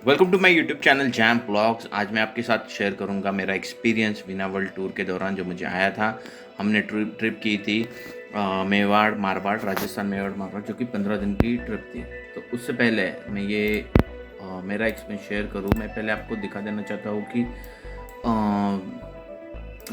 Welcome to my YouTube channel Jam Blogs. आज मैं आपके साथ शेयर करूंगा मेरा एक्सपीरियंस वीना वर्ल्ड टूर के दौरान जो मुझे आया था। हमने ट्रिप की थी मेवाड़ मारवाड़, राजस्थान मेवाड़ मारवाड़, जो कि 15 दिन की ट्रिप थी। तो उससे पहले मैं ये मेरा एक्सपीरियंस शेयर करूँ, मैं पहले आपको दिखा देना चाहता हूँ कि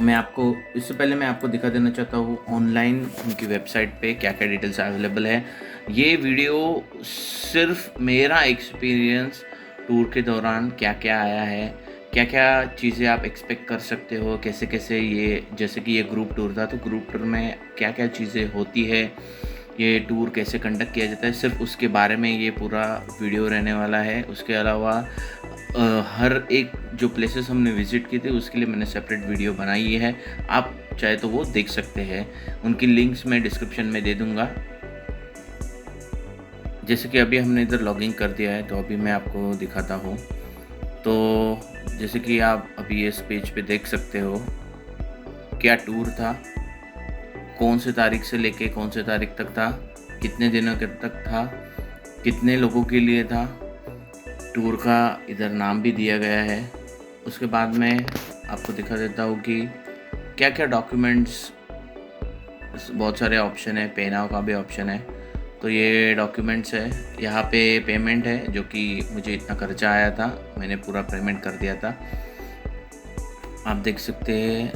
मैं आपको दिखा देना चाहता हूँ ऑनलाइन उनकी वेबसाइट पे क्या क्या डिटेल्स अवेलेबल है। ये वीडियो सिर्फ मेरा एक्सपीरियंस टूर के दौरान क्या क्या आया है, क्या क्या चीज़ें आप एक्सपेक्ट कर सकते हो, कैसे कैसे ये, जैसे कि ये ग्रुप टूर था तो ग्रुप टूर में क्या क्या चीज़ें होती है, ये टूर कैसे कंडक्ट किया जाता है, सिर्फ उसके बारे में ये पूरा वीडियो रहने वाला है। उसके अलावा हर एक जो प्लेसेस हमने विज़िट की थी उसके लिए मैंने सेपरेट वीडियो बनाई है, आप चाहे तो वो देख सकते हैं। उनकी लिंक्स मैं डिस्क्रिप्शन में दे दूँगा। जैसे कि अभी हमने इधर लॉगिंग कर दिया है तो अभी मैं आपको दिखाता हूँ। तो जैसे कि आप अभी इस पेज पे देख सकते हो क्या टूर था, कौन से तारीख से लेके कौन से तारीख तक था, कितने दिनों के तक था, कितने लोगों के लिए था, टूर का इधर नाम भी दिया गया है। उसके बाद में आपको दिखा देता हूँ कि क्या क्या डॉक्यूमेंट्स, बहुत सारे ऑप्शन है, पे नाउ का भी ऑप्शन है। तो ये डॉक्यूमेंट्स है, यहाँ पे पेमेंट है, जो कि मुझे इतना खर्चा आया था मैंने पूरा पेमेंट कर दिया था। आप देख सकते हैं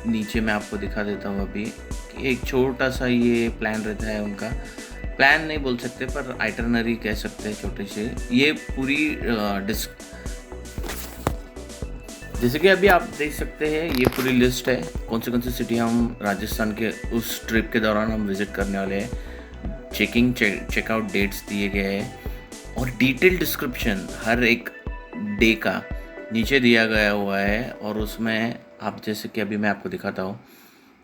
नीचे, मैं आपको दिखा देता हूँ अभी कि एक छोटा सा ये प्लान रहता है उनका। प्लान नहीं बोल सकते पर आइटनरी कह सकते हैं, छोटे से। ये पूरी जैसे कि अभी आप देख सकते हैं ये पूरी लिस्ट है कौन सी सिटी हम राजस्थान के उस ट्रिप के दौरान हम विज़िट करने वाले हैं। चेकआउट डेट्स दिए गए हैं और डिटेल डिस्क्रिप्शन हर एक डे का नीचे दिया गया हुआ है। और उसमें आप, जैसे कि अभी मैं आपको दिखाता हूँ,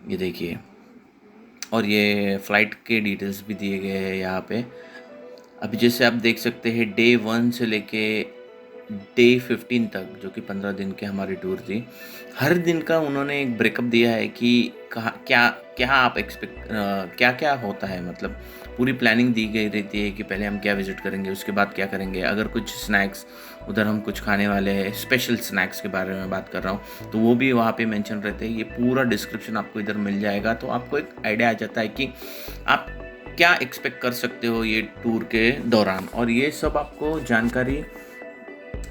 ये देखिए, और ये फ़्लाइट के डिटेल्स भी दिए गए हैं यहाँ पे। अभी जैसे आप देख सकते हैं डे 1 से लेके डे 15 तक, जो कि 15 दिन की हमारी टूर थी, हर दिन का उन्होंने एक ब्रेकअप दिया है कि कहाँ क्या क्या आप क्या क्या होता है। मतलब पूरी प्लानिंग दी गई रहती है कि पहले हम क्या विज़िट करेंगे, उसके बाद क्या करेंगे, अगर कुछ स्नैक्स उधर हम कुछ खाने वाले हैं, स्पेशल स्नैक्स के बारे में बात कर रहा हूँ, तो वो भी वहाँ पे मेंशन रहते हैं। ये पूरा डिस्क्रिप्शन आपको इधर मिल जाएगा, तो आपको एक आइडिया आ जाता है कि आप क्या एक्सपेक्ट कर सकते हो ये टूर के दौरान। और ये सब आपको जानकारी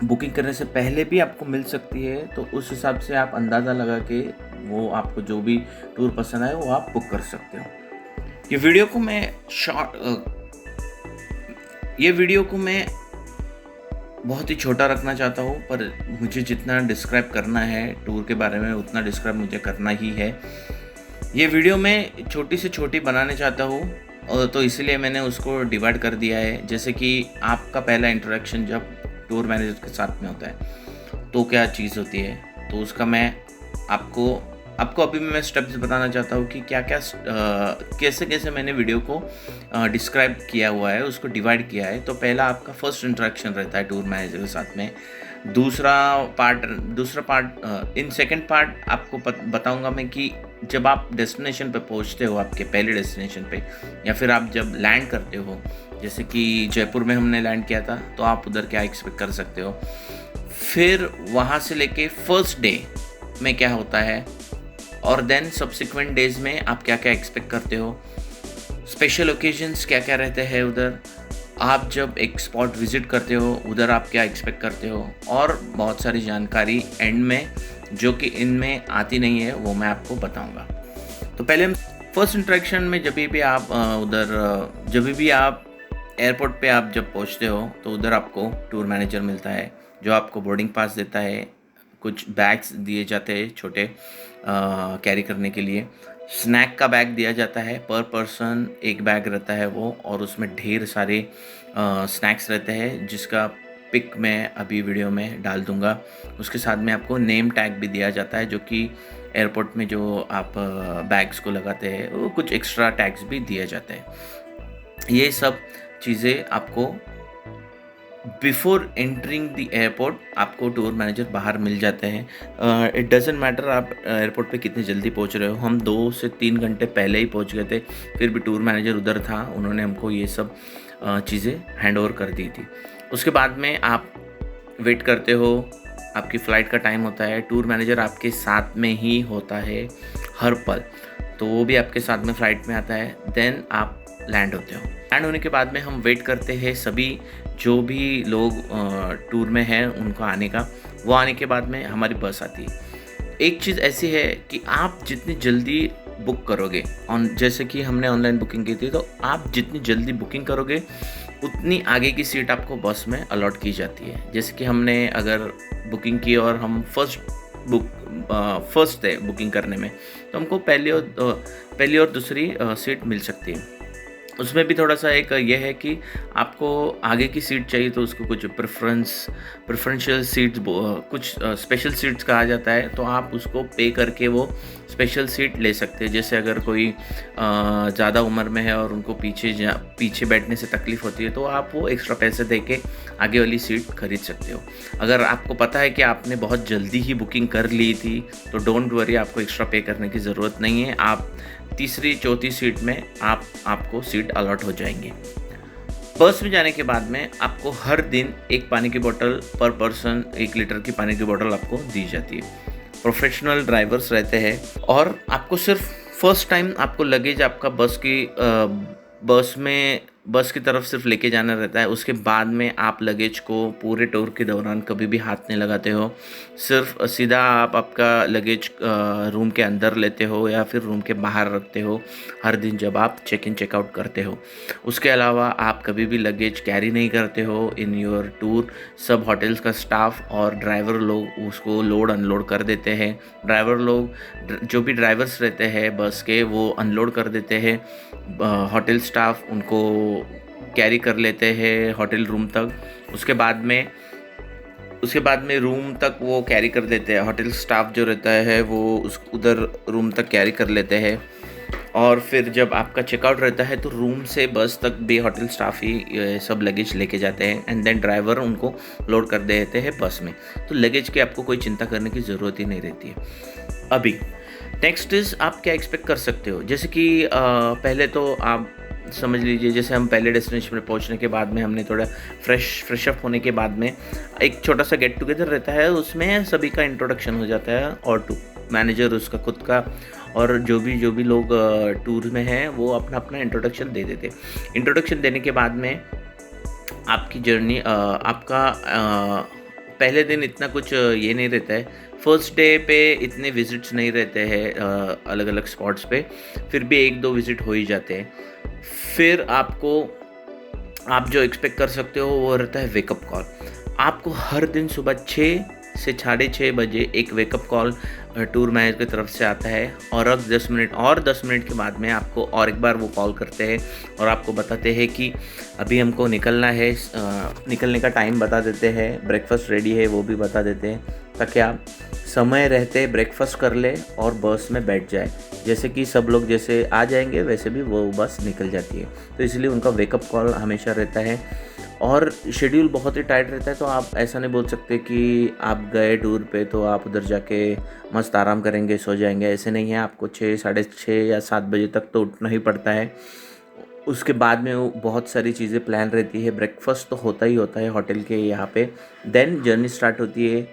बुकिंग करने से पहले भी आपको मिल सकती है, तो उस हिसाब से आप अंदाज़ा लगा के वो आपको जो भी टूर पसंद आए वो आप बुक कर सकते हो। ये वीडियो को मैं बहुत ही छोटा रखना चाहता हूँ, पर मुझे जितना डिस्क्राइब करना है टूर के बारे में उतना डिस्क्राइब मुझे करना ही है। ये वीडियो मैं छोटी से छोटी बनाने चाहता हूँ, और तो इसलिए मैंने उसको डिवाइड कर दिया है। जैसे कि आपका पहला इंटरेक्शन जब टूर मैनेजर के साथ में होता है तो क्या चीज़ होती है, तो उसका मैं आपको अभी मैं स्टेप्स बताना चाहता हूँ कि क्या क्या कैसे कैसे मैंने वीडियो को डिस्क्राइब किया हुआ है, उसको डिवाइड किया है। तो पहला आपका फर्स्ट इंटरेक्शन रहता है टूर मैनेजर के साथ में। दूसरा पार्ट इन सेकंड पार्ट आपको बताऊंगा मैं कि जब आप डेस्टिनेशन पे पहुंचते हो, आपके पहले डेस्टिनेशन पे, या फिर आप जब लैंड करते हो, जैसे कि जयपुर में हमने लैंड किया था, तो आप उधर क्या एक्सपेक्ट कर सकते हो। फिर वहाँ से लेके फर्स्ट डे में क्या होता है, और देन सब्सिक्वेंट डेज में आप क्या क्या एक्सपेक्ट करते हो, स्पेशल ओकेजन्स क्या क्या रहते हैं उधर, आप जब एक स्पॉट विज़िट करते हो उधर आप क्या एक्सपेक्ट करते हो, और बहुत सारी जानकारी एंड में जो कि इनमें आती नहीं है वो मैं आपको बताऊंगा। तो पहले फर्स्ट इंटरेक्शन में जब भी आप एयरपोर्ट पे आप जब पहुंचते हो तो उधर आपको टूर मैनेजर मिलता है जो आपको बोर्डिंग पास देता है। कुछ बैग्स दिए जाते हैं छोटे कैरी करने के लिए। स्नैक का बैग दिया जाता है, पर पर्सन एक बैग रहता है वो, और उसमें ढेर सारे स्नैक्स रहते हैं जिसका पिक मैं अभी वीडियो में डाल दूंगा। उसके साथ में आपको नेम टैग भी दिया जाता है, जो कि एयरपोर्ट में जो आप बैग्स को लगाते हैं वो कुछ एक्स्ट्रा टैग्स भी दिए जाते हैं। ये सब चीज़ें आपको बिफोर एंटरिंग द एयरपोर्ट आपको टूर मैनेजर बाहर मिल जाते हैं। इट डजेंट मैटर आप एयरपोर्ट पे कितने जल्दी पहुंच रहे हो, हम 2 से 3 घंटे पहले ही पहुंच गए थे, फिर भी टूर मैनेजर उधर था, उन्होंने हमको ये सब चीज़ें हैंड ओवर कर दी थी। उसके बाद में आप वेट करते हो, आपकी फ़्लाइट का टाइम होता है, टूर मैनेजर आपके साथ में ही होता है हर पल, तो वो भी आपके साथ में फ़्लाइट में आता है, देन आप लैंड होते हो। लैंड होने के बाद में हम वेट करते हैं सभी जो भी लोग टूर में हैं उनको आने का। वो आने के बाद में हमारी बस आती है। एक चीज़ ऐसी है कि आप जितनी जल्दी बुक करोगे जैसे कि हमने ऑनलाइन बुकिंग की थी, तो आप जितनी जल्दी बुकिंग करोगे उतनी आगे की सीट आपको बस में अलॉट की जाती है। जैसे कि हमने अगर बुकिंग की और हम फर्स्ट थे बुकिंग करने में, तो हमको पहली और दूसरी सीट मिल सकती है। उसमें भी थोड़ा-सा एक ये है कि आपको आगे की सीट चाहिए तो उसको कुछ प्रेफ़रेंशियल सीट्स कुछ स्पेशल सीट्स कहा जाता है, तो आप उसको पे करके वो स्पेशल सीट ले सकते हैं। जैसे अगर कोई ज़्यादा उम्र में है और उनको पीछे बैठने से तकलीफ़ होती है, तो आप वो एक्स्ट्रा पैसे दे के आगे वाली सीट खरीद सकते हो। अगर आपको पता है कि आपने बहुत जल्दी ही बुकिंग कर ली थी, तो डोंट वरी, आपको एक्स्ट्रा पे करने की ज़रूरत नहीं है। आप तीसरी चौथी सीट में आपको सीट अलॉट हो जाएंगे। बस में जाने के बाद में आपको हर दिन एक पानी की बोतल पर पर्सन 1 लीटर की पानी की बोतल आपको दी जाती है। प्रोफेशनल ड्राइवर्स रहते हैं और आपको सिर्फ फर्स्ट टाइम आपको लगेज आपका बस की तरफ सिर्फ लेके जाना रहता है। उसके बाद में आप लगेज को पूरे टूर के दौरान कभी भी हाथ नहीं लगाते हो। सिर्फ सीधा आप आपका लगेज रूम के अंदर लेते हो या फिर रूम के बाहर रखते हो हर दिन जब आप चेक इन चेकआउट करते हो। उसके अलावा आप कभी भी लगेज कैरी नहीं करते हो इन योर टूर। सब होटल्स का स्टाफ और ड्राइवर लोग उसको लोड अनलोड कर देते हैं। जो भी ड्राइवर्स रहते हैं बस के, वो अनलोड कर देते हैं। होटल स्टाफ उनको कैरी कर लेते हैं होटल रूम तक। उसके बाद में रूम तक वो कैरी कर देते हैं। होटल स्टाफ जो रहता है वो उधर रूम तक कैरी कर लेते हैं। और फिर जब आपका चेकआउट रहता है तो रूम से बस तक भी होटल स्टाफ ही सब लगेज लेके जाते हैं एंड देन ड्राइवर उनको लोड कर देते हैं बस में। तो लगेज की आपको कोई चिंता करने की ज़रूरत ही नहीं रहती है। अभी नेक्स्ट इज़ आप क्या एक्सपेक्ट कर सकते हो। जैसे कि पहले तो आप समझ लीजिए, जैसे हम पहले डेस्टिनेशन में पहुंचने के बाद में हमने थोड़ा फ्रेश अप होने के बाद में एक छोटा सा गेट टुगेदर रहता है। उसमें सभी का इंट्रोडक्शन हो जाता है और मैनेजर उसका खुद का और जो भी लोग टूर में हैं वो अपना इंट्रोडक्शन दे देते। इंट्रोडक्शन देने के बाद में आपकी जर्नी पहले दिन इतना कुछ ये नहीं रहता है। फर्स्ट डे पे इतने विज़िट्स नहीं रहते हैं अलग अलग स्पॉट्स पे, फिर भी 1-2 विज़िट हो ही जाते हैं। फिर आप जो एक्सपेक्ट कर सकते हो वो रहता है वेकअप कॉल। आपको हर दिन सुबह 6 से 6:30 बजे एक वेकअप कॉल टूर मैनेजर की तरफ से आता है और 10 मिनट के बाद में आपको और एक बार वो कॉल करते हैं और आपको बताते हैं कि अभी हमको निकलना है। निकलने का टाइम बता देते हैं, ब्रेकफास्ट रेडी है वो भी बता देते हैं, ताकि आप समय रहते ब्रेकफास्ट कर ले और बस में बैठ जाए। जैसे कि सब लोग जैसे आ जाएंगे वैसे भी वो बस निकल जाती है, तो इसलिए उनका वेकअप कॉल हमेशा रहता है। और शेड्यूल बहुत ही टाइट रहता है, तो आप ऐसा नहीं बोल सकते कि आप गए टूर पे तो आप उधर जाके मस्त आराम करेंगे, सो जाएंगे। ऐसे नहीं है, आपको 6, 6:30 या 7 बजे तक तो उठना ही पड़ता है। उसके बाद में वो बहुत सारी चीज़ें प्लान रहती है। ब्रेकफास्ट तो होता ही होता है होटल के यहाँ पे। देन जर्नी स्टार्ट होती है।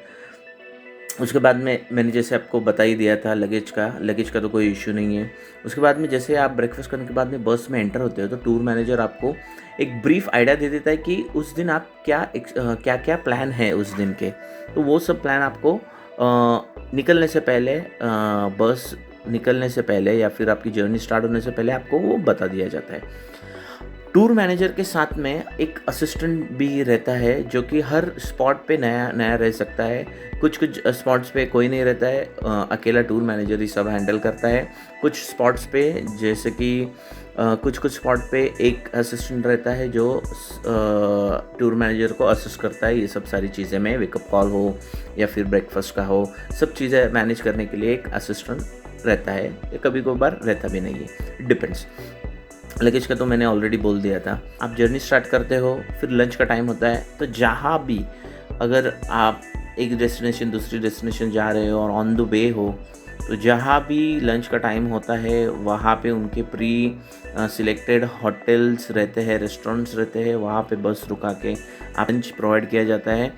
उसके बाद में मैंने जैसे आपको बता ही दिया था लगेज का तो कोई इशू नहीं है। उसके बाद में जैसे आप ब्रेकफास्ट करने के बाद में बस में एंटर होते हो तो टूर मैनेजर आपको एक ब्रीफ आइडिया दे देता है कि उस दिन आप क्या प्लान है उस दिन के। तो वो सब प्लान आपको निकलने से पहले या फिर आपकी जर्नी स्टार्ट होने से पहले आपको वो बता दिया जाता है। टूर मैनेजर के साथ में एक असिस्टेंट भी रहता है जो कि हर स्पॉट पे नया रह सकता है। कुछ स्पॉट्स पे कोई नहीं रहता है, अकेला टूर मैनेजर ही सब हैंडल करता है। कुछ स्पॉट्स पे जैसे कि कुछ स्पॉट पे एक असिस्टेंट रहता है जो टूर मैनेजर को असिस्ट करता है। ये सब सारी चीज़ें में वेकअप कॉल हो या फिर ब्रेकफास्ट का हो, सब चीज़ें मैनेज करने के लिए एक असिस्टेंट रहता है। या कभी कभार रहता भी नहीं है, डिपेंड्स। लगेज का तो मैंने ऑलरेडी बोल दिया था। आप जर्नी स्टार्ट करते हो, फिर लंच का टाइम होता है। तो जहाँ भी अगर आप एक डेस्टिनेशन दूसरी डेस्टिनेशन जा रहे हो और ऑन द वे हो, तो जहाँ भी लंच का टाइम होता है वहाँ पे उनके प्री सिलेक्टेड होटल्स रहते हैं, रेस्टोरेंट्स रहते हैं, वहाँ पे बस रुका के आप लंच प्रोवाइड किया जाता है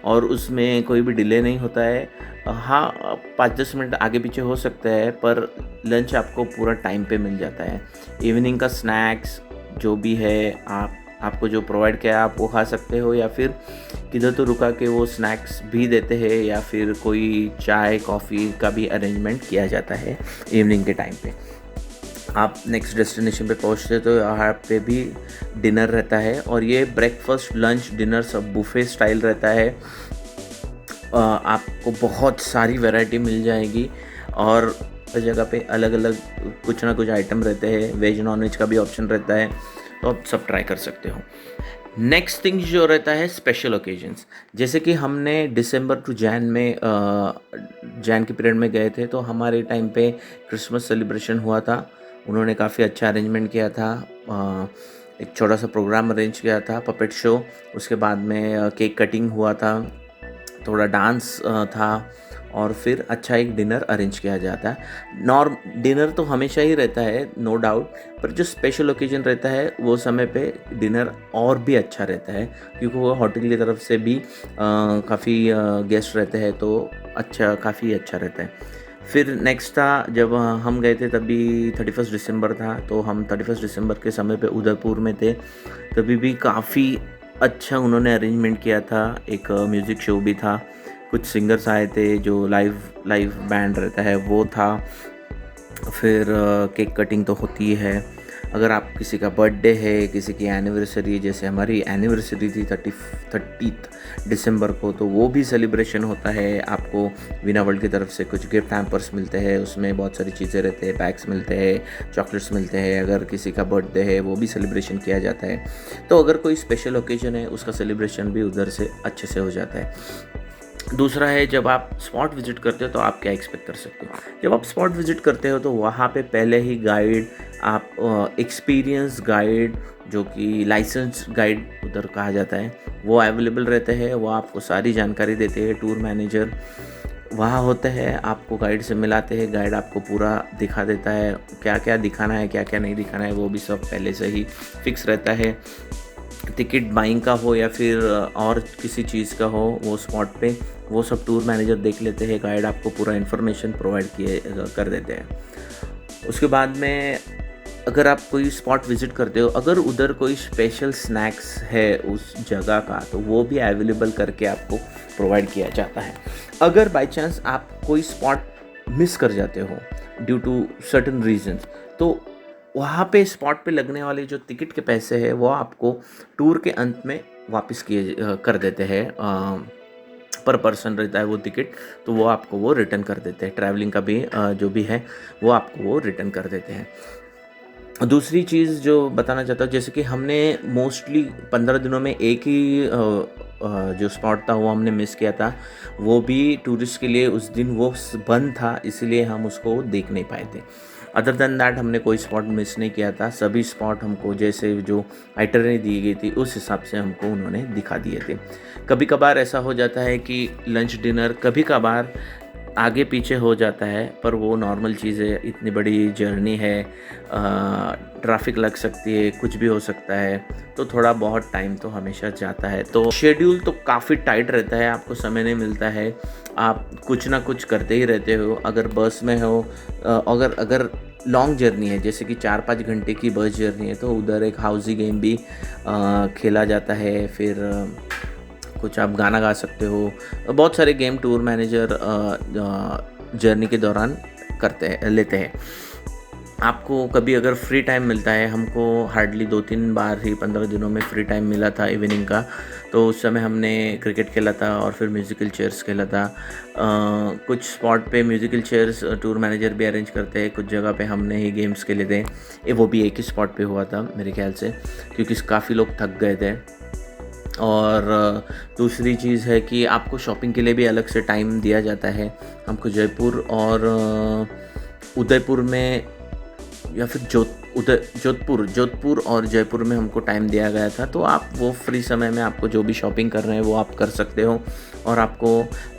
और उसमें कोई भी डिले नहीं होता है। हाँ, 5-10 मिनट आगे पीछे हो सकता है पर लंच आपको पूरा टाइम पे मिल जाता है। इवनिंग का स्नैक्स जो भी है आपको जो प्रोवाइड किया है आप वो खा सकते हो, या फिर किधर तो रुका के वो स्नैक्स भी देते हैं, या फिर कोई चाय कॉफ़ी का भी अरेंजमेंट किया जाता है इवनिंग के टाइम पे। आप नेक्स्ट डेस्टिनेशन पे पहुंचते तो यहाँ पे भी डिनर रहता है और ये ब्रेकफास्ट लंच डिनर सब बुफे स्टाइल रहता है। आपको बहुत सारी वैरायटी मिल जाएगी और हर जगह पे अलग अलग कुछ ना कुछ आइटम रहते हैं, वेज नॉन वेज का भी ऑप्शन रहता है, तो आप सब ट्राई कर सकते हो। नेक्स्ट थिंग जो रहता है स्पेशल ओकेजन्स, जैसे कि हमने दिसंबर टू जैन में जैन के पीरियड में गए थे, तो हमारे टाइम पे क्रिसमस सेलिब्रेशन हुआ था। उन्होंने काफ़ी अच्छा अरेंजमेंट किया था, एक छोटा सा प्रोग्राम अरेंज किया था, पपेट शो, उसके बाद में केक कटिंग हुआ था, थोड़ा डांस था और फिर अच्छा एक डिनर अरेंज किया जाता है। डिनर तो हमेशा ही रहता है नो डाउट, पर जो स्पेशल ओकेजन रहता है वो समय पे डिनर और भी अच्छा रहता है, क्योंकि वो होटल की तरफ से भी काफ़ी गेस्ट रहते हैं, तो काफ़ी अच्छा रहता है। फिर नेक्स्ट था जब हम गए थे तभी 31 दिसंबर था, तो हम 31 दिसंबर के समय पे उदयपुर में थे। तभी भी काफ़ी अच्छा उन्होंने अरेंजमेंट किया था, एक म्यूज़िक शो भी था, कुछ सिंगर्स आए थे, जो लाइव बैंड रहता है वो था। फिर केक कटिंग तो होती है। अगर आप किसी का बर्थडे है, किसी की एनिवर्सरी, जैसे हमारी एनिवर्सरी थी 30 दिसंबर को, तो वो भी सेलिब्रेशन होता है। आपको वीना वर्ल्ड की तरफ से कुछ गिफ्ट हैम्पर्स मिलते हैं, उसमें बहुत सारी चीज़ें रहते हैं, बैग्स मिलते हैं, चॉकलेट्स मिलते हैं। अगर किसी का बर्थडे है वो भी सेलिब्रेशन किया जाता है। तो अगर कोई स्पेशल ओकेजन है उसका सेलिब्रेशन भी उधर से अच्छे से हो जाता है। दूसरा है, जब आप स्पॉट विज़िट करते हो तो आप क्या एक्सपेक्ट कर सकते हो। जब आप स्पॉट विज़िट करते हो तो वहाँ पे पहले ही गाइड, आप एक्सपीरियंस गाइड, जो कि लाइसेंस गाइड उधर कहा जाता है, वो अवेलेबल रहते हैं। वो आपको सारी जानकारी देते हैं। टूर मैनेजर वहाँ होते हैं, आपको गाइड से मिलाते हैं, गाइड आपको पूरा दिखा देता है, क्या क्या दिखाना है, क्या क्या नहीं दिखाना है, वो भी सब पहले से ही फिक्स रहता है। टिकट बाइंग का हो या फिर और किसी चीज़ का हो, वो स्पॉट पे वो सब टूर मैनेजर देख लेते हैं, गाइड आपको पूरा इन्फॉर्मेशन प्रोवाइड कर देते हैं। उसके बाद में अगर आप कोई स्पॉट विज़िट करते हो, अगर उधर कोई स्पेशल स्नैक्स है उस जगह का, तो वो भी अवेलेबल करके आपको प्रोवाइड किया जाता है। अगर बाई चांस आप कोई स्पॉट मिस कर जाते हो ड्यू टू सर्टन रीजंस, तो वहाँ पे स्पॉट पे लगने वाले जो टिकट के पैसे हैं वो आपको टूर के अंत में वापस कर देते हैं। पर पर्सन रहता है वो टिकट, तो वो आपको वो रिटर्न कर देते हैं। ट्रैवलिंग का भी जो भी है वो आपको वो रिटर्न कर देते हैं। दूसरी चीज़ जो बताना चाहता हूँ, जैसे कि हमने मोस्टली 15 दिनों में एक ही जो स्पॉट था वो हमने मिस किया था। वो भी टूरिस्ट के लिए उस दिन वो बंद था, इसलिए हम उसको देख नहीं पाए थे। अदर देन दैट हमने कोई स्पॉट मिस नहीं किया था। सभी स्पॉट हमको जैसे जो आइटनरी दी गई थी उस हिसाब से हमको उन्होंने दिखा दिए थे। कभी कभार ऐसा हो जाता है कि लंच डिनर कभी कभार आगे पीछे हो जाता है, पर वो नॉर्मल चीज़ है। इतनी बड़ी जर्नी है, ट्रैफिक लग सकती है, कुछ भी हो सकता है, तो थोड़ा बहुत टाइम तो हमेशा जाता है। तो शेड्यूल तो काफ़ी टाइट रहता है, आपको समय नहीं मिलता है, आप कुछ ना कुछ करते ही रहते हो। अगर बस में हो, अगर लॉन्ग जर्नी है, जैसे कि 4-5 घंटे की बस जर्नी है, तो उधर एक हाउसी गेम भी खेला जाता है। फिर कुछ आप गाना गा सकते हो। बहुत सारे गेम टूर मैनेजर जर्नी के दौरान लेते हैं। आपको कभी अगर फ्री टाइम मिलता है, हमको हार्डली 2-3 बार ही 15 दिनों में फ्री टाइम मिला था इवनिंग का, तो उस समय हमने क्रिकेट खेला था और फिर म्यूज़िकल चेयर्स खेला था। कुछ स्पॉट पे म्यूज़िकल चेयर्स टूर मैनेजर भी अरेंज करते हैं, कुछ जगह पे हमने ही गेम्स खेले थे। वो भी एक ही स्पॉट पे हुआ था मेरे ख्याल से, क्योंकि काफ़ी लोग थक गए थे। और दूसरी चीज़ है कि आपको शॉपिंग के लिए भी अलग से टाइम दिया जाता है। हमको जयपुर और उदयपुर में या फिर उधर जोधपुर और जयपुर में हमको टाइम दिया गया था। तो आप वो फ्री समय में आपको जो भी शॉपिंग कर रहे हैं वो आप कर सकते हो, और आपको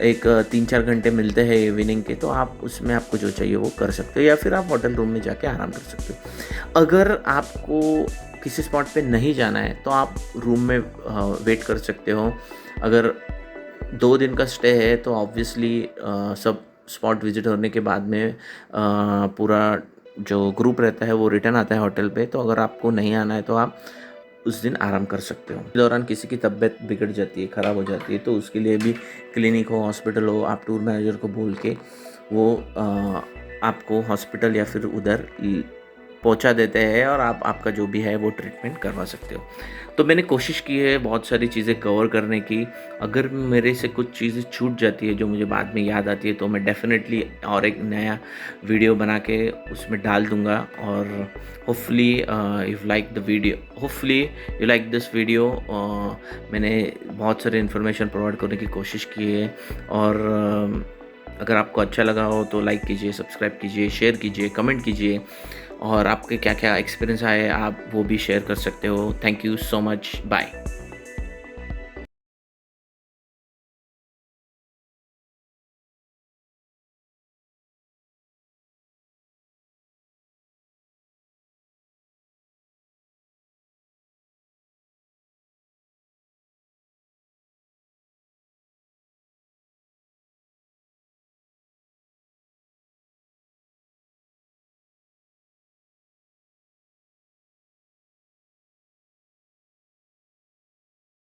एक 3-4 घंटे मिलते हैं इवनिंग के, तो आप उसमें आपको जो चाहिए वो कर सकते हो, या फिर आप होटल रूम में जाके आराम कर सकते हो। अगर आपको किसी स्पॉट पे नहीं जाना है तो आप रूम में वेट कर सकते हो। अगर 2 दिन का स्टे है तो ऑब्वियसली सब स्पॉट विजिट होने के बाद में पूरा जो ग्रुप रहता है वो रिटर्न आता है होटल पे। तो अगर आपको नहीं आना है तो आप उस दिन आराम कर सकते हो। इस दौरान किसी की तबीयत बिगड़ जाती है, ख़राब हो जाती है, तो उसके लिए भी क्लिनिक हो, हॉस्पिटल हो, आप टूर मैनेजर को बोल के वो आपको हॉस्पिटल या फिर उधर पहुंचा देते हैं, और आप आपका जो भी है वो ट्रीटमेंट करवा सकते हो। तो मैंने कोशिश की है बहुत सारी चीज़ें कवर करने की। अगर मेरे से कुछ चीज़ें छूट जाती है जो मुझे बाद में याद आती है तो मैं डेफिनेटली और एक नया वीडियो बना के उसमें डाल दूँगा। और hopefully you like the video, hopefully you like this video. मैंने बहुत सारे इन्फॉर्मेशन प्रोवाइड करने की कोशिश की है, और अगर आपको अच्छा लगा हो तो लाइक कीजिए, सब्सक्राइब कीजिए, शेयर कीजिए, कमेंट कीजिए, और आपके क्या क्या एक्सपीरियंस आए आप वो भी शेयर कर सकते हो। Thank you so much, bye.